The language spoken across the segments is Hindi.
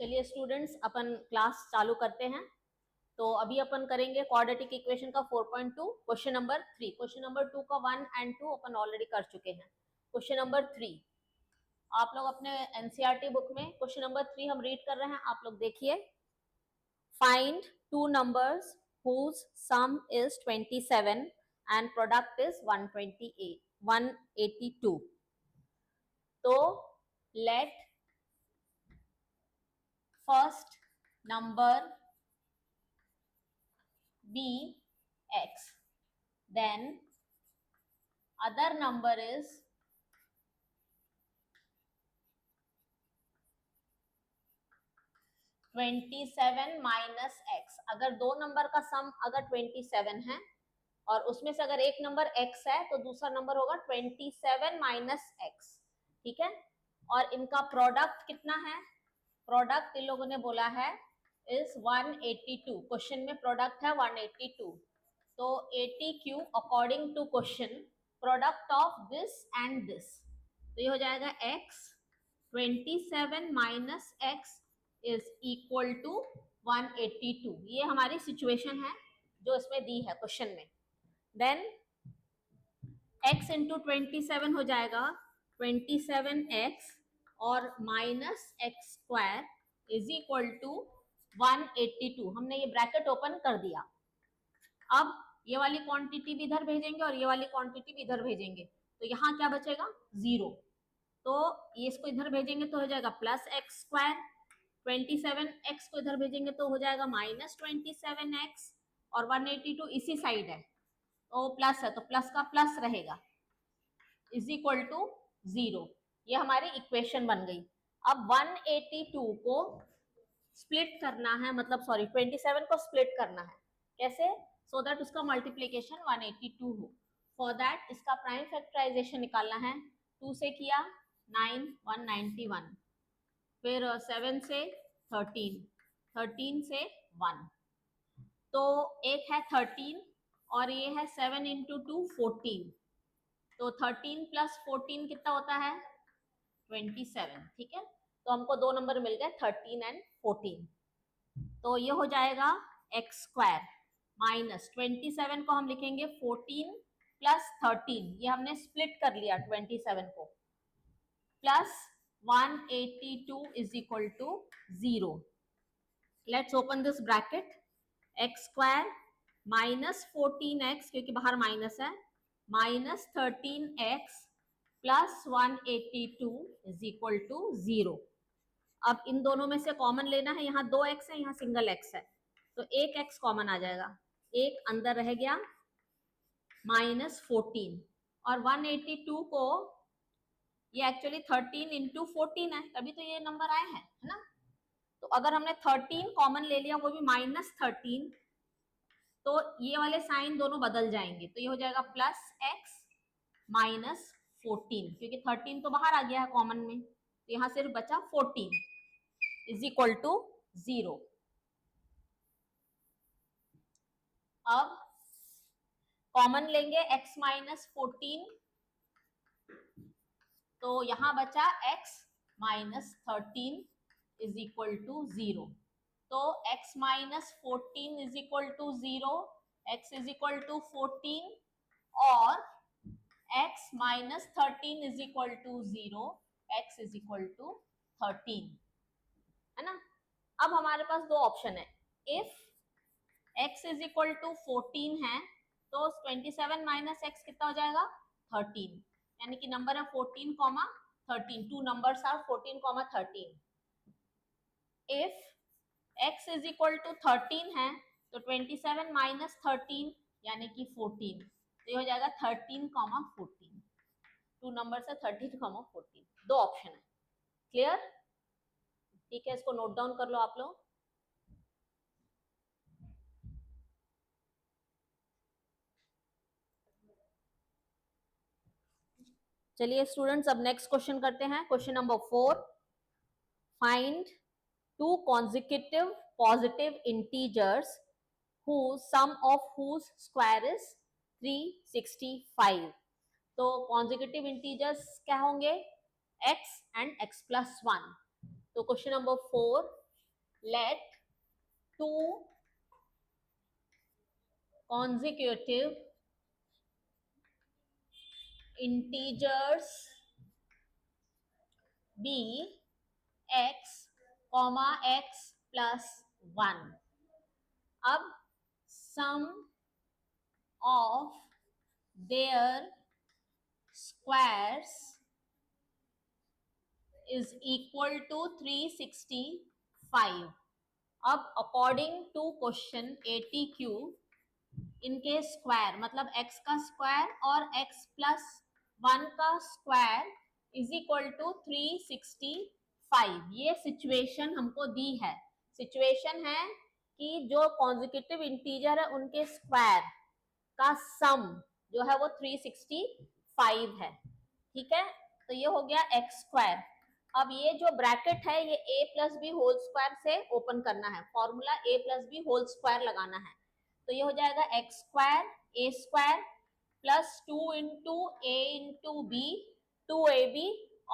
चलिए स्टूडेंट्स, अपन क्लास चालू करते हैं। तो अभी अपन करेंगे क्वाड्रेटिक इक्वेशन का 4.2 क्वेश्चन नंबर 3। क्वेश्चन नंबर 2 का 1 और 2 अपन ऑलरेडी कर चुके हैं। क्वेश्चन नंबर 3 आप लोग अपने एनसीईआरटी बुक में क्वेश्चन नंबर 3 हम रीड कर रहे हैं, आप लोग देखिए। Find two numbers whose sum is 27 and product is 182। तो let first number be x, then other number is 27 minus x. अगर दो नंबर का सम अगर 27 है और उसमें से अगर एक नंबर x है तो दूसरा नंबर होगा 27 माइनस एक्स। ठीक है, और इनका प्रोडक्ट कितना है? प्रोडक्ट इन लोगों ने बोला है इज 182। क्वेश्चन में प्रोडक्ट है 182। तो 80 cube according to question product of this and this, तो ये हो जाएगा x 27 minus x is equal to 182। ये हमारी सिचुएशन है जो इसमें दी है क्वेश्चन में। देन x इंटू 27 हो जाएगा 27x और minus x square is equal to 182। हमने ये ब्रैकेट ओपन कर दिया। अब ये वाली क्वांटिटी भी इधर भेजेंगे और ये वाली क्वांटिटी भी इधर भेजेंगे, तो यहाँ क्या बचेगा? 0। तो ये इसको इधर भेजेंगे तो हो जाएगा प्लस एक्स स्क्वायर, 27x को इधर भेजेंगे तो हो जाएगा माइनस 27x, और 182 इसी साइड है तो प्लस है तो प्लस का प्लस रहेगा, इज इक्वल टू 0। ये हमारी इक्वेशन बन गई। अब 182 को स्प्लिट करना है, मतलब सॉरी 27 को स्प्लिट करना है। कैसे? सो दैट उसका मल्टीप्लीकेशन 182 हो। फॉर दैट इसका प्राइम फैक्टराइजेशन निकालना है। 2 से किया 9 191, फिर 7 से 13, 13 से 1, तो एक है 13 और ये है 7 इंटू 2 14, तो 13 प्लस 14 कितना होता है? 27। ठीक है, तो हमको दो नंबर मिल गए 13 एंड 14। तो ये हो जाएगा एक्स स्क्वायर माइनस 27 को हम लिखेंगे 14 प्लस 13, ये हमने स्प्लिट कर लिया 27 को, plus 182 is equal to 0. Let's open this bracket. x square minus 14x, क्योंकि बाहर माइनस है, minus 13x plus 182 is equal to 0. अब इन दोनों में से कॉमन लेना है। यहाँ 2x है, यहाँ सिंगल x है, तो एक x कॉमन आ जाएगा, एक अंदर रह गया, माइनस 14, और 182 को ये एक्चुअली 13 इंटू 14 है, तभी तो ये नंबर आए हैं, है ना। तो अगर हमने 13 कॉमन ले लिया, वो भी माइनस 13, तो ये वाले साइन दोनों बदल जाएंगे, तो ये हो जाएगा प्लस एक्स माइनस 14, क्योंकि 13 तो बाहर आ गया है कॉमन में, तो यहाँ सिर्फ बचा 14 इज इक्वल टू 0। अब कॉमन लेंगे x माइनस 14, तो यहां बचा x minus 13 is equal to 0। तो x minus 14 is equal to 0, x is equal to 14 और x minus 13 is equal to 0, x is equal to 13, है ना। अब हमारे पास दो ऑप्शन है। If x is equal to 14 है तो 27 माइनस एक्स कितना हो जाएगा? 13, यानी कि नंबर है 14, 13, two numbers are 14, 13। If x is equal to 13 है तो 27 माइनस 13 यानी कि 14, तो ये हो जाएगा 13, 14। टू नंबर्स है 13, 14। दो ऑप्शन है। क्लियर? ठीक है, इसको नोट डाउन कर लो आप लोग। चलिए स्टूडेंट्स, अब नेक्स्ट क्वेश्चन करते हैं। Question number 4, find two consecutive positive integers whose sum of whose square is 365। तो consecutive integers क्या होंगे? x and x plus 1। तो question number 4, let two consecutive integers be x comma x plus 1. अब sum of their squares is equal to 365. अब अकॉर्डिंग टू क्वेश्चन ATQ इनके स्क्वायर मतलब x का स्क्वायर और x प्लस 1 का स्क्वायर इज इक्वल टू 365. ये सिचुएशन हमको दी है. सिचुएशन है कि जो कॉन्जिक्यूटिव इंटीजर है उनके स्क्वायर का सम जो है वो 365 है. ठीक है, तो ये हो गया एक्स स्क्वायर. अब ये जो ब्रैकेट है ये a plus b whole square से ओपन करना है. Formula a plus b whole square लगाना है. तो ये हो जाएगा x square a square plus 2 into a into b 2ab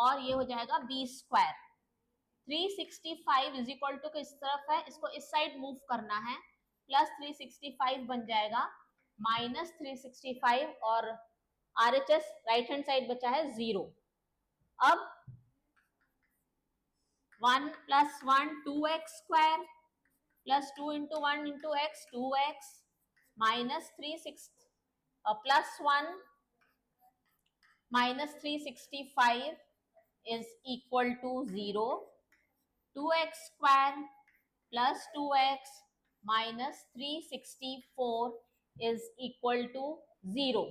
और ये हो जाएगा b square. 365 is equal to किस तरफ है, इसको इस साइड मूव करना है. प्लस 365 बन जाएगा माइनस 365 और RHS राइट हैंड साइड बचा है 0. अब 1 plus 1 2x square plus 2 into 1 into x 2x minus 36 plus 1 minus 365 is equal to 0. 2x square plus 2x minus 364 is equal to 0.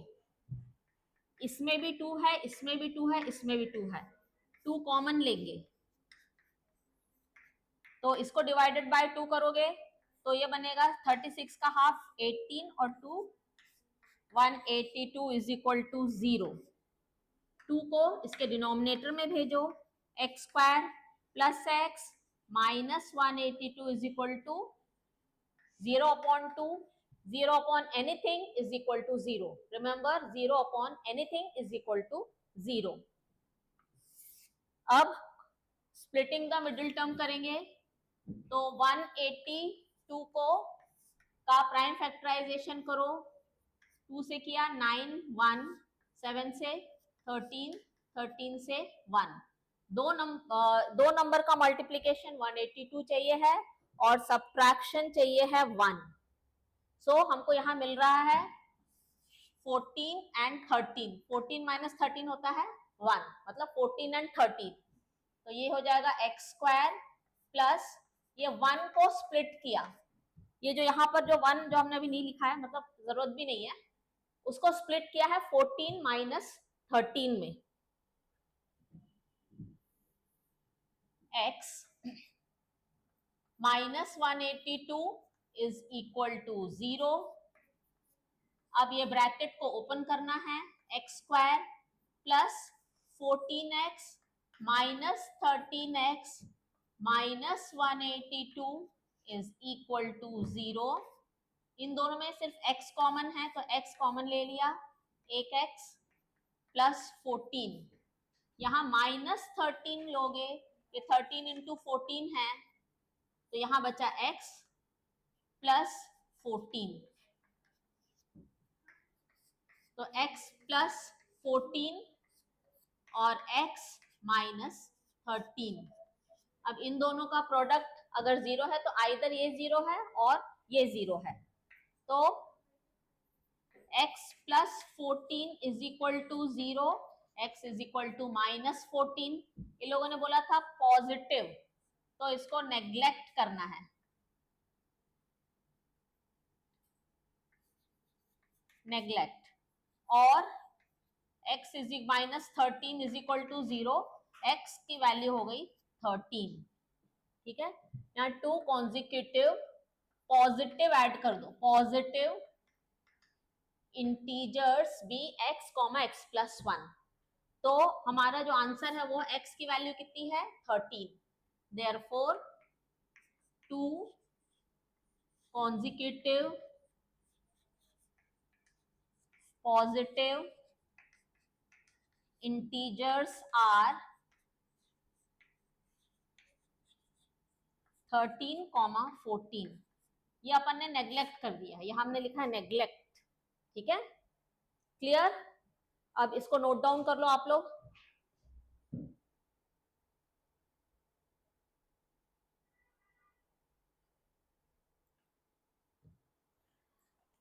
इसमें भी 2 है, इसमें भी 2 है, इसमें भी 2 है. 2 कॉमन लेंगे तो इसको डिवाइडेड बाय 2 करोगे तो ये बनेगा 36 का हाफ 18 और 2 182 इज इक्वल टू 0. 2 को इसके डिनोमिनेटर में भेजो. X square plus x minus 182 is equal to 0 upon 2. 0 upon anything is equal to 0. Remember 0 upon anything is equal to 0. अब स्प्लिटिंग द मिडिल टर्म करेंगे तो 182 को का प्राइम फैक्टराइजेशन करो. 2 से किया 9 1 7 से 13 13 से 1. दो नंबर का मल्टीप्लीकेशन 182 चाहिए है और सब्ट्रैक्शन चाहिए है 1. सो हमको यहाँ मिल रहा है 14 एंड 13. 14 माइनस 13 होता है 1 मतलब 14 एंड 13. तो ये हो जाएगा एक्स स्क्वायर प्लस ये 1 को स्प्लिट किया. ये जो यहाँ पर जो 1 जो हमने अभी नहीं लिखा है मतलब जरूरत भी नहीं है, उसको स्प्लिट किया है 14 माइनस 13 में. x minus 182 is equal to 0. अब ये ब्रैकेट को ओपन करना है. X square plus 14x minus 13x minus 182 is equal to 0. इन दोनों में सिर्फ x कॉमन है तो x कॉमन ले लिया. एक x प्लस 14. यहाँ माइनस 13 लोगे, ये 13 इंटू 14 है तो यहाँ बचा x प्लस 14. तो x प्लस 14 और x माइनस 13. अब इन दोनों का प्रोडक्ट अगर 0 है तो आइदर ये 0 है और ये 0 है. तो x plus 14 is equal to 0. x is equal to minus 14. इन लोगों ने बोला था पॉजिटिव तो इसको नेग्लेक्ट करना है. नेग्लेक्ट और x is minus 13 is equal to 0. x की वैल्यू हो गई 13. ठीक है, यहाँ 2 कॉन्जिक्यूटिव पॉजिटिव ऐड कर दो. Positive integers be x comma x plus 1. तो हमारा जो आंसर है वो x की वैल्यू कितनी है 13. Therefore 2 consecutive positive integers are 13,14 ये अपन ने नेग्लेक्ट कर दिया है, यहाँ हमने लिखा है नेग्लेक्ट, ठीक है, क्लियर। अब इसको नोट डाउन कर लो आप लोग।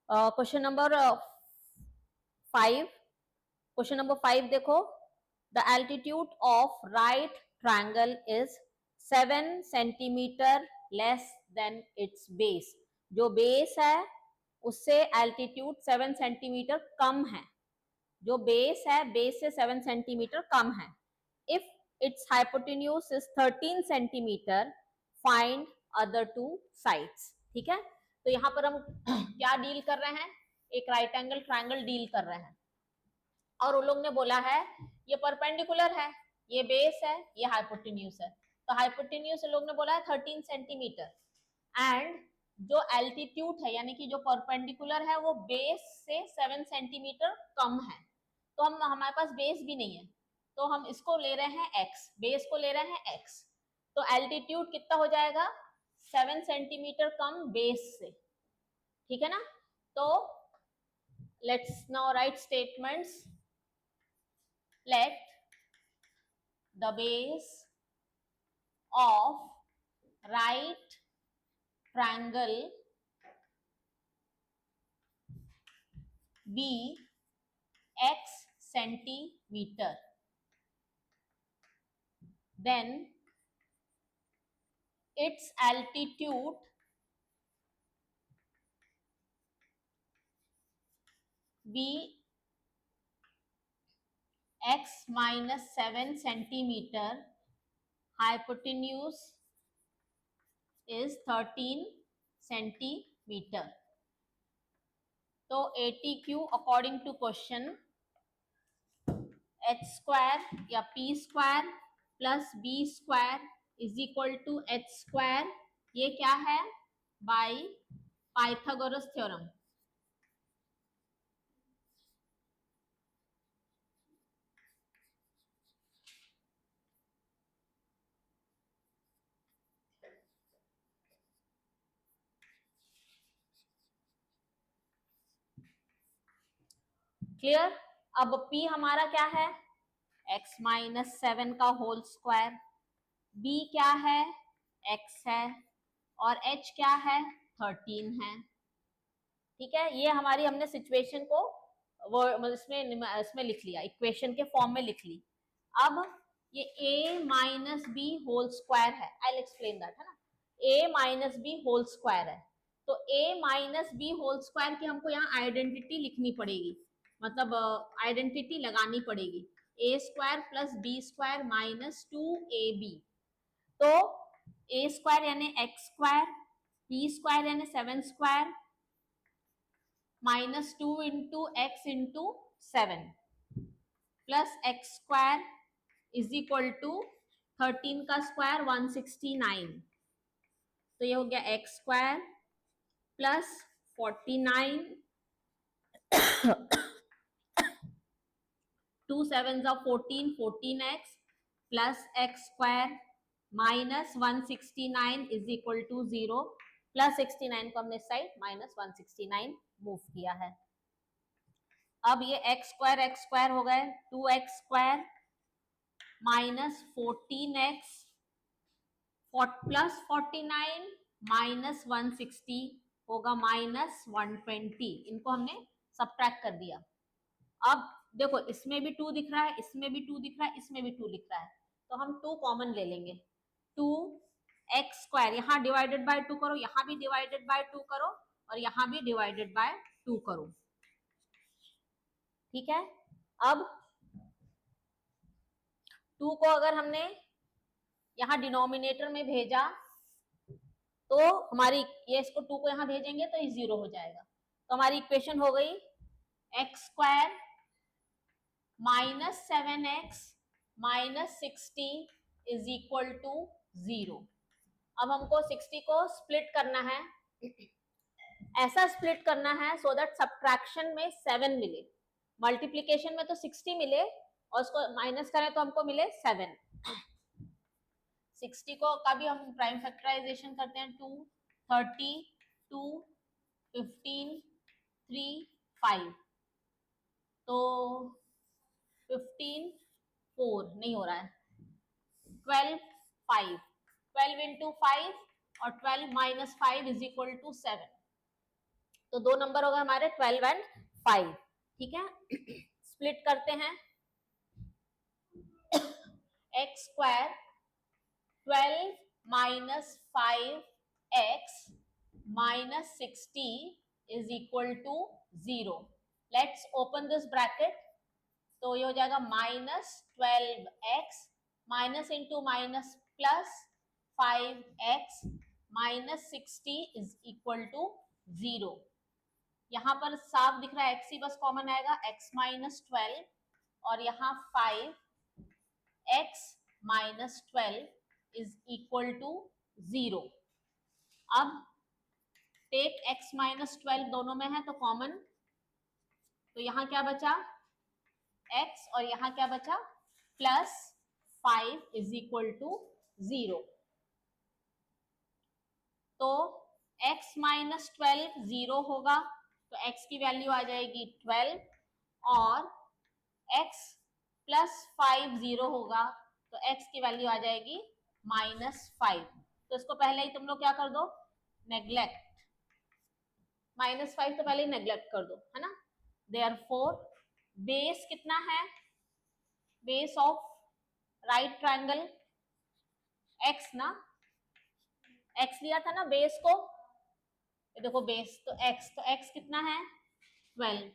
क्वेश्चन नंबर 5, क्वेश्चन नंबर 5 देखो, the altitude of right triangle is 7 centimetre less than it's base. जो बेस है उससे एल्टीट्यूड 7 सेंटीमीटर कम है, जो बेस है बेस से 7 सेंटीमीटर कम है। If it's hypotenuse is 13 centimetre, find other two sides. ठीक है, तो यहाँ पर हम क्या डील कर रहे हैं, एक राइट एंगल ट्रायंगल डील कर रहे हैं, और उन लोग ने बोला है ये परपेंडिकुलर है, ये बेस है, ये हाइपोटेन्यूज है। तो हाइपोटेन्यूज लोग ने बोला है 13 सेंटीमीटर, एंड जो एल्टीट्यूड है यानी कि जो परपेंडिकुलर है वो बेस से 7 सेंटीमीटर कम है। तो हम हमारे पास बेस भी नहीं है, तो हम इसको ले रहे हैं x, बेस को ले रहे हैं x, तो एल्टीट्यूड कितना हो जाएगा 7 सेंटीमीटर कम बेस से, ठीक है ना। तो let's now write statements. Let the base of right triangle be x centimeter, then its altitude be x minus 7 centimeter, hypotenuse is 13 centimeter. तो ATQ according to question h square या p square plus b square is equal to h square, ये क्या है बाय पाइथागोरस थ्योरम। क्लियर। अब p हमारा क्या है x माइनस 7 का होल स्क्वायर, b क्या है x है, और h क्या है 13 है। ठीक है, ये हमारी हमने सिचुएशन को वो इसमें लिख लिया, इक्वेशन के फॉर्म में लिख ली। अब ये a minus b whole square है, आई विल एक्सप्लेन दैट, है ना। a minus b whole square है, तो a minus b whole square की हमको यहाँ आइडेंटिटी लिखनी पड़ेगी, मतलब आइडेंटिटी लगानी पड़ेगी, a square plus b square minus 2ab। तो a स्क्वायर यानी x स्क्वायर, b स्क्वायर यानी 7 square minus 2 into x into 7 plus x square is equal to 13 का स्क्वायर 169। तो ये हो गया x square plus 49 2 7 14 14x plus x square minus 169 is equal to 0, plus 69 को हमने साइड माइनस 169 मूव किया है। अब ये एक्स स्क्वायर हो गए 2x square minus 14x plus 49 minus 160 होगा माइनस 120, इनको हमने सब्ट्रैक्ट कर दिया। अब देखो इसमें भी 2 दिख रहा है, इसमें भी 2 दिख रहा है, इसमें भी 2 दिख रहा है, तो हम 2 कॉमन ले लेंगे। 2x स्क्वायर यहाँ डिवाइडेड बाय 2 करो, यहाँ भी डिवाइडेड बाय 2 करो, और यहाँ भी डिवाइडेड बाय 2 करो। ठीक है, अब 2 को अगर हमने यहाँ डिनोमिनेटर में भेजा तो हमारी ये इसको 2 को यहाँ भेजेंगे तो ये 0 हो जाएगा। तो हमारी इक्वेशन हो गई x square minus 7x minus 60 is equal to 0। अब हमको 60 को स्प्लिट करना है, ऐसा स्प्लिट करना है सो दैट सब्ट्रैक्शन में 7 मिले, मल्टीप्लीकेशन में तो 60 मिले और उसको माइनस करें तो हमको मिले 7। 60 को का भी हम प्राइम फैक्टराइजेशन करते हैं, 2, 30, 2, 15, 3, 5, तो 15, 4 नहीं हो रहा है, 12, 5, 12 इंटू 5 और 12 माइनस 5 इज इक्वल टू 7, तो दो नंबर हो गए हमारे 12 एंड 5, ठीक है। स्प्लिट करते हैं, x square 12 minus 5x minus 60 is equal to 0। Let's open this bracket, तो ये हो जाएगा -12x minus into minus plus 5x minus 60 is equal to 0। यहाँ पर साफ दिख रहा है x ही बस कॉमन आएगा, x माइनस 12 और यहाँ 5x minus 12 is equal to 0। अब टेक x माइनस 12 दोनों में है तो कॉमन, तो यहाँ क्या बचा x और यहाँ क्या बचा प्लस 5 इज इक्वल टू 0। तो x माइनस 12 0 होगा तो x की वैल्यू आ जाएगी 12 और x प्लस 5 0 होगा तो x की वैल्यू आ जाएगी -5। तो इसको पहले ही तुम लोग क्या कर दो, नेग्लेक्ट, -5 तो पहले ही नेग्लेक्ट कर दो, है ना। देयरफॉर बेस कितना है, base of right triangle x ना, x लिया था ना बेस को, ये देखो बेस तो x कितना है 12,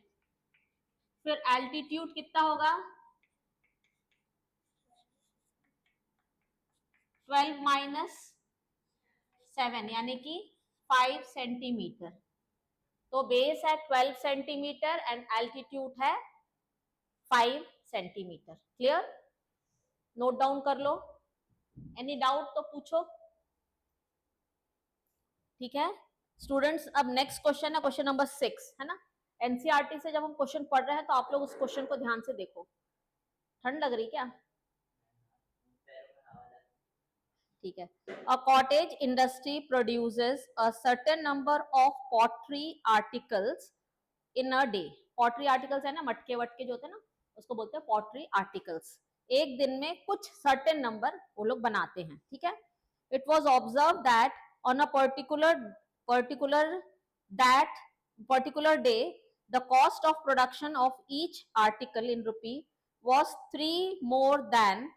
फिर एल्टीट्यूड कितना होगा 12 माइनस 7 यानी कि 5 सेंटीमीटर, तो बेस है 12 सेंटीमीटर एंड एल्टीट्यूड है 5 सेंटीमीटर। क्लियर, नोट डाउन कर लो, एनी डाउट तो पूछो, ठीक है स्टूडेंट्स। अब नेक्स्ट क्वेश्चन है क्वेश्चन नंबर 6, है ना। एनसीईआरटी से जब हम क्वेश्चन पढ़ रहे हैं तो आप लोग उस क्वेश्चन को ध्यान से देखो। ठंड लग रही क्या, ठीक है। A cottage industry produces a certain number of pottery articles in a day. Pottery articles है ना, मटके वटके जो होते हैं ना, उसको बोलते हैं पॉटरी आर्टिकल्स। एक दिन में कुछ सर्टेन नंबर वो लोग बनाते हैं, ठीक है। It was observe that on a particular day the cost of production of each article in rupee was 3 more than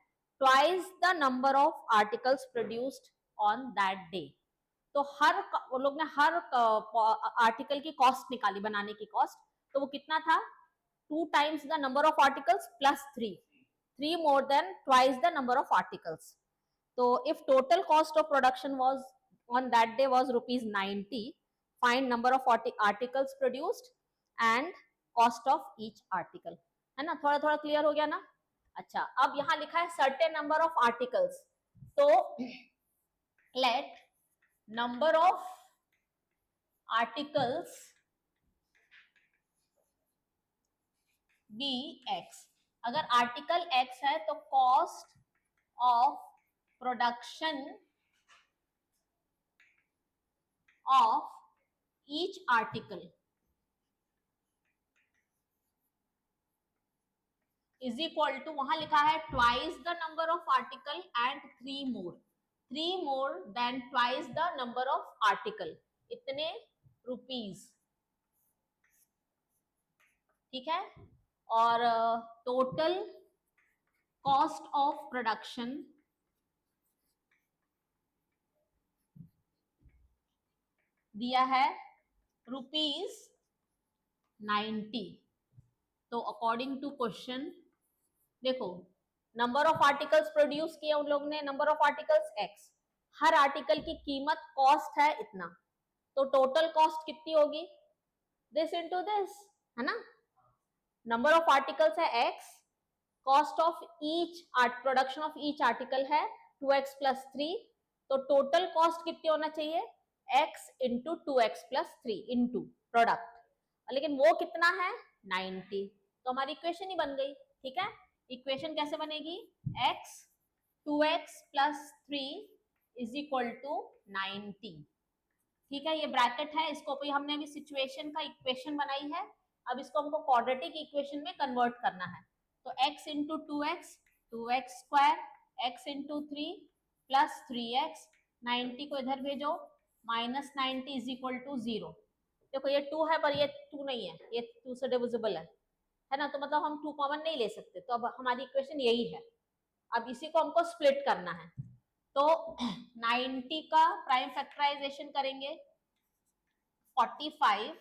twice the number of articles produced on that day। तो हर वो लोग ने हर आर्टिकल की कॉस्ट निकाली, बनाने की कॉस्ट, तो वो कितना था 2 times the number of articles plus 3 more than twice the number of articles। तो if total cost of production was on that day was rupees 90, find number of articles produced and cost of each article, है ना। थोड़ा थोड़ा क्लियर हो गया ना। अच्छा, अब यहाँ लिखा है सर्टेन नंबर ऑफ आर्टिकल्स, तो let number of articles be x. अगर आर्टिकल एक्स है तो cost of production of each article is equal to, वहां लिखा है twice the number of article and 3 more than twice the number of article, इतने रुपीस, ठीक है। और टोटल कॉस्ट ऑफ प्रोडक्शन दिया है ₹90। तो अकॉर्डिंग टू क्वेश्चन देखो, नंबर ऑफ आर्टिकल्स प्रोड्यूस किए उन लोग ने, number of articles x, her article की कीमत कॉस्ट है इतना, तो टोटल कॉस्ट कितनी होगी दिस इनटू दिस, है ना। नंबर ऑफ आर्टिकल्स है x, cost of each production of each article है 2x प्लस 3, तो टोटल कॉस्ट कितनी होना चाहिए x into 2x plus 3 into product, लेकिन वो कितना है 90, तो हमारी इक्वेशन ही बन गई, ठीक है। इक्वेशन कैसे बनेगी x 2x plus 3 is equal to 90। ठीक है, ये ब्रैकेट है, इसको भी हमने अभी सिचुएशन का इक्वेशन बनाई है, अब इसको हमको क्वाड्रेटिक इक्वेशन में कन्वर्ट करना है। तो x into 2x, 2x square, x into 3 plus 3x, 90 को इधर भेजो, माइनस 90 इज इक्वल टू 0। देखो ये 2 है पर ये 2 नहीं है, ये 2 से डिविजिबल है ना, तो मतलब हम 2 कॉमन नहीं ले सकते, तो अब हमारी इक्वेशन यही है। अब इसी को हमको स्प्लिट करना है, तो 90 का प्राइम फैक्टराइजेशन करेंगे, 45,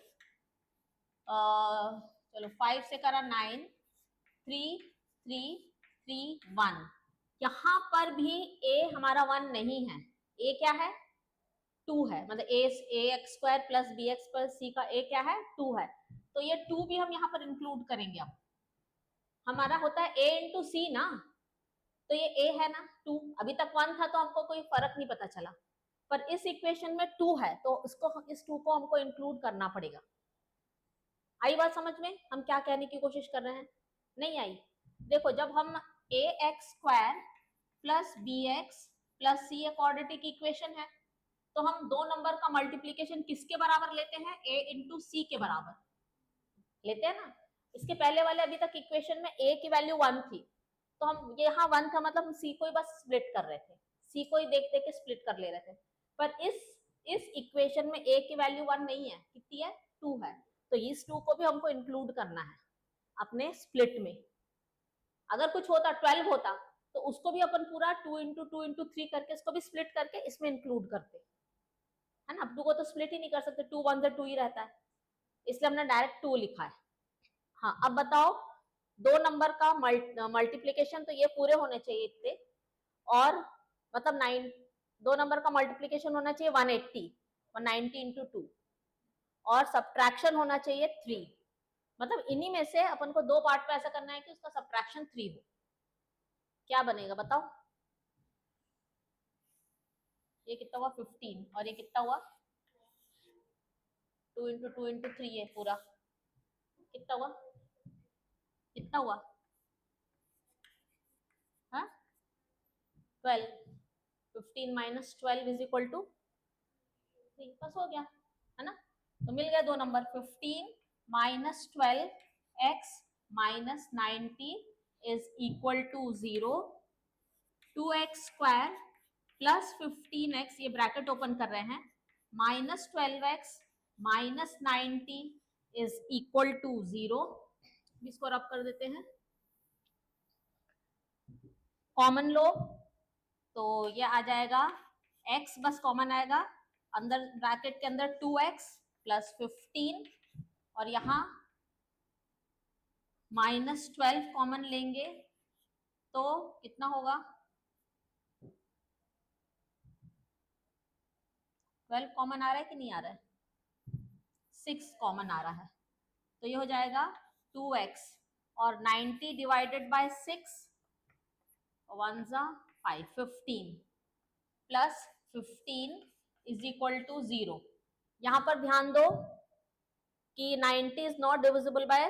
चलो 5 से करा 9, 3 3 3 1। यहाँ पर भी a हमारा 1 नहीं है, a क्या है 2 है, मतलब a x square plus B x plus c का a क्या है 2 है, तो ये 2 भी हम यहाँ पर इंक्लूड करेंगे। अब हमारा होता है a इंटू सी ना, तो ये a है ना 2, अभी तक 1 था तो हमको कोई फर्क नहीं पता चला, पर इस इक्वेशन में 2 है तो इसको इस 2 को हमको इंक्लूड करना पड़ेगा। आई बात समझ में, हम क्या कहने की कोशिश कर रहे हैं? नहीं आई? देखो जब हम A x square plus B x plus C quadratic equation है, तो हम दो नंबर का मल्टीप्लीकेशन किसके बराबर लेते हैं? a इंटू सी के बराबर लेते हैं ना। इसके पहले वाले अभी तक इक्वेशन में a की वैल्यू 1 थी, तो हम यहाँ 1 था मतलब हम c को ही बस स्प्लिट कर रहे थे, c को ही देख देख के स्प्लिट कर ले रहे थे, पर इस इक्वेशन में a की वैल्यू 1 नहीं है, कितनी है 2 है, तो इस 2 को भी हमको इंक्लूड करना है अपने स्प्लिट में। अगर कुछ होता 12 होता तो उसको भी अपन पूरा 2 इंटू 2 इंटू 3 करके इसको भी स्प्लिट करके इसमें इंक्लूड करते, है ना। 2 को तो स्प्लिट ही नहीं कर सकते, 2 1 से 2 ही रहता है, इसलिए हमने डायरेक्ट 2 लिखा है। हाँ अब बताओ, दो नंबर का मल्टीप्लीकेशन तो ये पूरे होने चाहिए इतने, और मतलब 9, दो नंबर का मल्टीप्लीकेशन होना चाहिए 180 और 90 इंटू 2, और सब्ट्रैक्शन होना चाहिए 3, मतलब इन्हीं में से अपन को दो पार्ट पे ऐसा करना है कि उसका सब्ट्रैक्शन 3 हो। क्या बनेगा बताओ? ये कितना हुआ 15, और ये कितना हुआ 2 इंटू 2 इंटू 3 है पूरा, कितना हुआ, कितना हुआ, हाँ 12, 15 माइनस 12 इज इक्वल टू 3, बस हो गया, है ना। तो मिल गया दो number, 15 minus 12 x minus 90 is equal to 0, 2x square plus 15x, ये ब्रैकेट ओपन कर रहे हैं, minus 12x minus 90 is equal to 0। इसको रब कर देते हैं, कॉमन लो तो ये आ जाएगा x बस कॉमन आएगा, अंदर ब्रैकेट के अंदर 2x प्लस 15, और यहाँ माइनस 12 कॉमन लेंगे तो कितना होगा, 12 कॉमन आ रहा है कि नहीं आ रहा है, 6 कॉमन आ रहा है, तो ये हो जाएगा 2x, और 90 डिवाइडेड बाय 6, 1 जा 5, 15 प्लस 15 इज इक्वल टू 0। यहाँ पर ध्यान दो कि 90 इज नॉट डिविजिबल बाय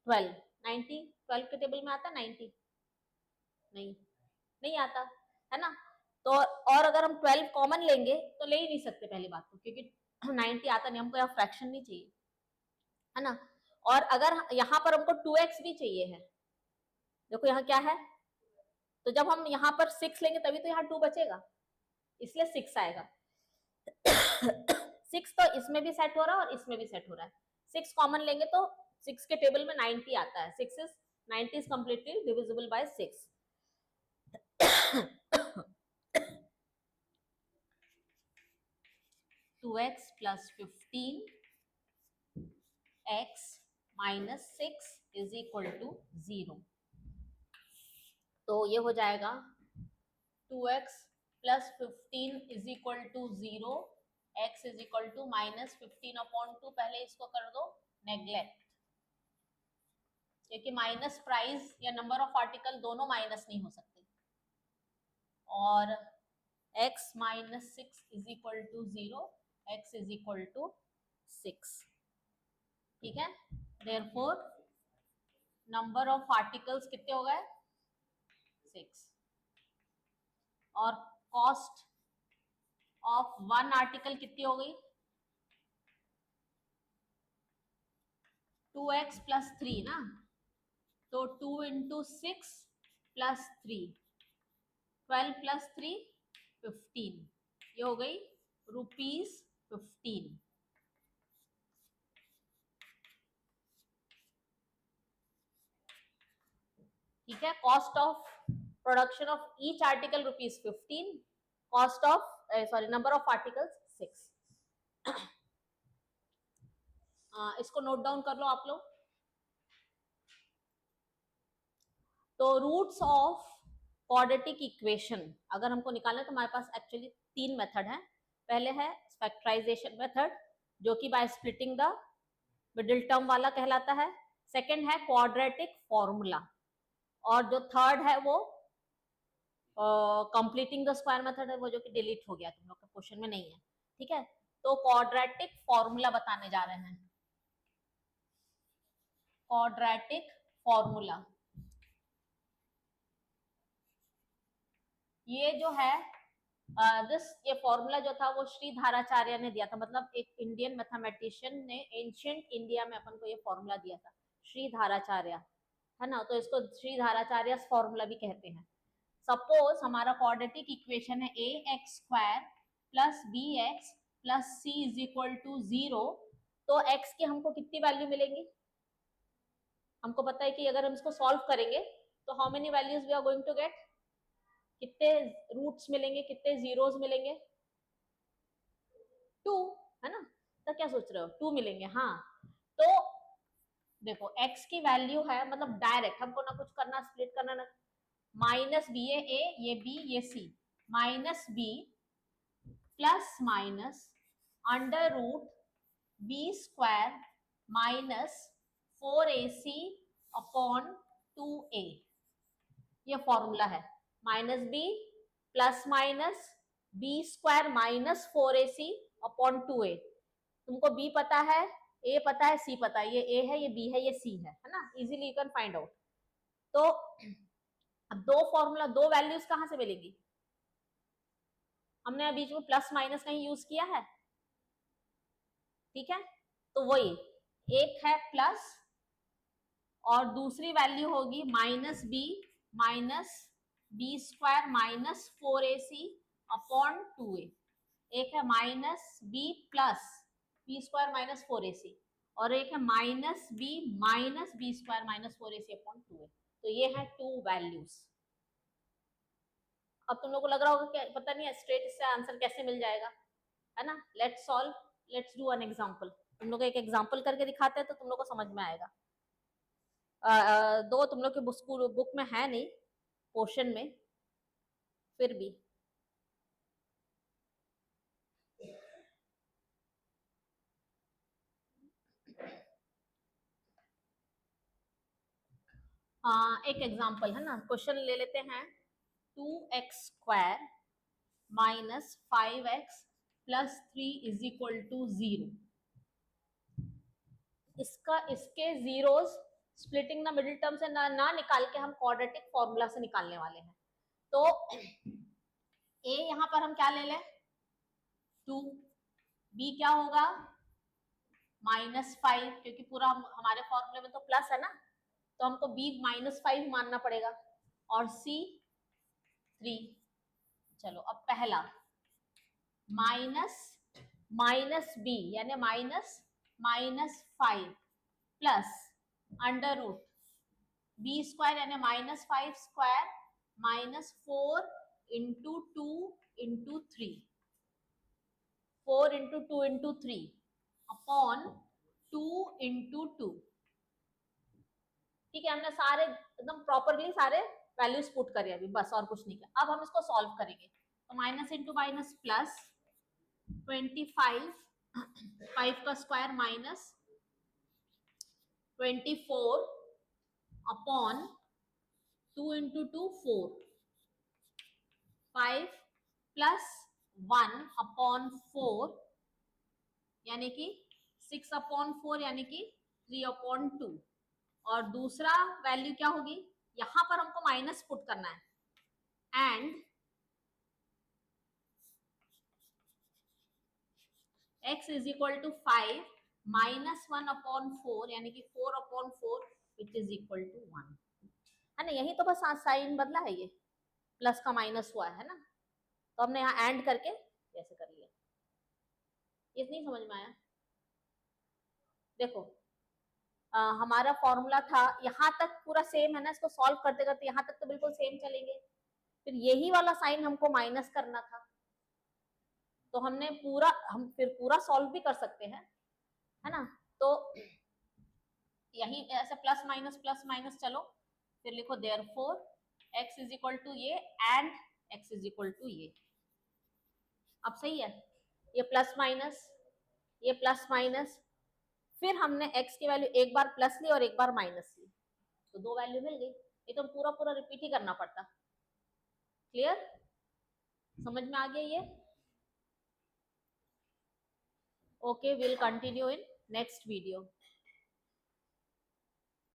12, 90 12 के टेबल में आता है 90? नहीं, नहीं आता, है ना। तो और अगर हम 12 कॉमन लेंगे तो ले ही नहीं सकते पहली बात तो, क्योंकि 90 आता नहीं, हमको यहाँ फ्रैक्शन नहीं चाहिए, है ना। और अगर यहाँ पर हमको 2x भी चाहिए है, देखो यहाँ क्या है, तो जब हम यहाँ पर 6 लेंगे तभी तो यहाँ 2 बचेगा, इसलिए 6 आएगा। 6 तो इसमें भी सेट हो रहा है और इसमें भी सेट हो रहा है, 6 कॉमन लेंगे तो 6 के टेबल में 90 आता है, 90 is completely divisible by 6। 2x plus 15x minus 6 is equal to 0। तो ये हो जाएगा 2x plus 15 is equal to 0, x is equal to minus 15/2, पहले इसको कर दो नेग्लेक्ट, क्योंकि माइनस प्राइस या नंबर ऑफ आर्टिकल दोनों माइनस नहीं हो सकते, और x minus 6 is equal to 0, x is equal to 6, ठीक है। देयरफॉर नंबर ऑफ आर्टिकल्स कितने हो गए 6, और कॉस्ट ऑफ वन आर्टिकल कितनी हो गई 2x प्लस 3 ना, तो 2 इंटू 6 प्लस 3 12 प्लस 3 15, ये हो गई ₹15। ठीक है, cost of production of each article ₹15, cost of sorry number of articles 6। इसको नोट डाउन कर लो आप लोग। तो रूट्स ऑफ क्वाड्रेटिक इक्वेशन अगर हमको निकालना है तो हमारे पास एक्चुअली 3 मेथड है। पहले है फैक्टराइजेशन मेथड जो कि by splitting the middle term वाला कहलाता है। सेकंड है क्वाड्रेटिक फॉर्मूला, और जो थर्ड है वो कंप्लीटिंग द स्क्वायर मेथड है, वो जो कि डिलीट हो गया, तुम लोग के क्वेश्चन में नहीं है। ठीक है, तो क्वाड्रेटिक फॉर्मूला बताने जा रहे हैं। क्वाड्रेटिक फॉर्मूला ये जो है ये फॉर्मूला जो था वो श्रीधाराचार्य ने दिया था, मतलब एक इंडियन मैथमेटिशियन ने एंशिएंट इंडिया में अपन को ये फॉर्मूला दिया था, श्रीधाराचार्य, है ना। तो इसको श्रीधाराचार्य फॉर्मूला भी कहते हैं। सपोज हमारा क्वाड्रेटिक इक्वेशन है ax² plus bx plus c is equal to 0, तो x की हमको कितनी वैल्यू मिलेंगी, हमको पता है कि अगर हम इसको सॉल्व करेंगे तो how many values we are going to get, कितने रूट्स मिलेंगे, कितने जीरोस मिलेंगे, 2, है ना। तो क्या सोच रहे हो, 2 मिलेंगे। हाँ, तो देखो x की वैल्यू है, मतलब डायरेक्ट हमको ना कुछ करना, स्प्लिट करना ना, माइनस बी, ये बी, ये C, minus B plus minus under root b² minus 4ac upon 2a, ये फॉर्मूला है। Minus B plus minus b² minus 4ac upon 2a। तुमको b पता है, a पता है, c पता है, ये a है, ये b है, ये c है ना, easily you can find out. तो अब दो फॉर्मूला, दो वैल्यूज कहां से मिलेंगी, हमने बीच में प्लस माइनस कहीं यूज किया है, ठीक है। तो वही एक है प्लस और दूसरी वैल्यू होगी minus b² minus 4ac upon 2a। एक है minus b plus b² minus 4ac और एक है minus b minus b² minus 4ac upon 2a। तो ये है 2 वैल्यूज। अब तुम लोग को लग रहा होगा कि पता नहीं स्ट्रेट इससे आंसर कैसे मिल जाएगा, है ना। Let's solve, let's do an example. तुम लोग एक एग्जांपल करके दिखाते हैं तो तुम लोग को समझ में आएगा। दो तुम लोग के बुक में है नहीं, पोर्शन में, फिर भी एक एग्जांपल है ना, क्वेश्चन ले लेते हैं 2x² minus 5x plus 3 is equal to 0। इसके जीरोस स्प्लिटिंग ना मिडिल टर्म से ना निकाल के हम क्वाड्रेटिक फॉर्मूला से निकालने वाले हैं। तो a यहां पर हम क्या ले लें 2, b क्या होगा -5, क्योंकि पूरा हमारे फॉर्मूले में तो प्लस है ना, तो हमको b -5 मानना पड़ेगा, और c 3। चलो अब पहला माइनस b यानी -5 प्लस अंडर रूट b² यानी -5² minus 4 into 2 into 3, 4 into 2 into 3 upon 2 into 2। ठीक है, हमने सारे एकदम प्रॉपरली सारे वैल्यूज पुट करिए अभी, बस और कुछ नहीं किया। अब हम इसको सॉल्व करेंगे, तो माइनस इंटू माइनस प्लस 25, 5 का square minus 24 upon 2 into 2 4, 5 plus 1 upon 4 यानी कि 6 अपॉन 4 यानी कि 3 अपॉन 2। और दूसरा वैल्यू क्या होगी, यहां पर हमको माइनस पुट करना है, and x is equal to 5 minus 1/4 यानी कि 4/4 विच इज इक्वल टू 1 है ना। यही तो बस साइन बदला है, ये प्लस का माइनस हुआ है ना, तो हमने यहाँ एंड करके ऐसे कर लिया। ये नहीं समझ में आया? देखो हमारा फॉर्मूला था यहाँ तक पूरा सेम है ना, इसको सॉल्व करते करते यहाँ तक तो बिल्कुल सेम चलेंगे, फिर यही वाला साइन हमको माइनस करना था, तो हमने पूरा, हम फिर पूरा सॉल्व भी कर सकते हैं है ना। तो यही ऐसे प्लस माइनस चलो, फिर लिखो therefore x is equal to ये and x is equal to ये। अब सही है, ये प्लस माइनस, ये प्लस माइनस, फिर हमने x की वैल्यू एक बार प्लस ली और एक बार माइनस ली, तो दो वैल्यू मिल गई। ये तो पूरा पूरा रिपीट ही करना पड़ता। क्लियर? समझ में आ गया ये? Okay, will continue in next video.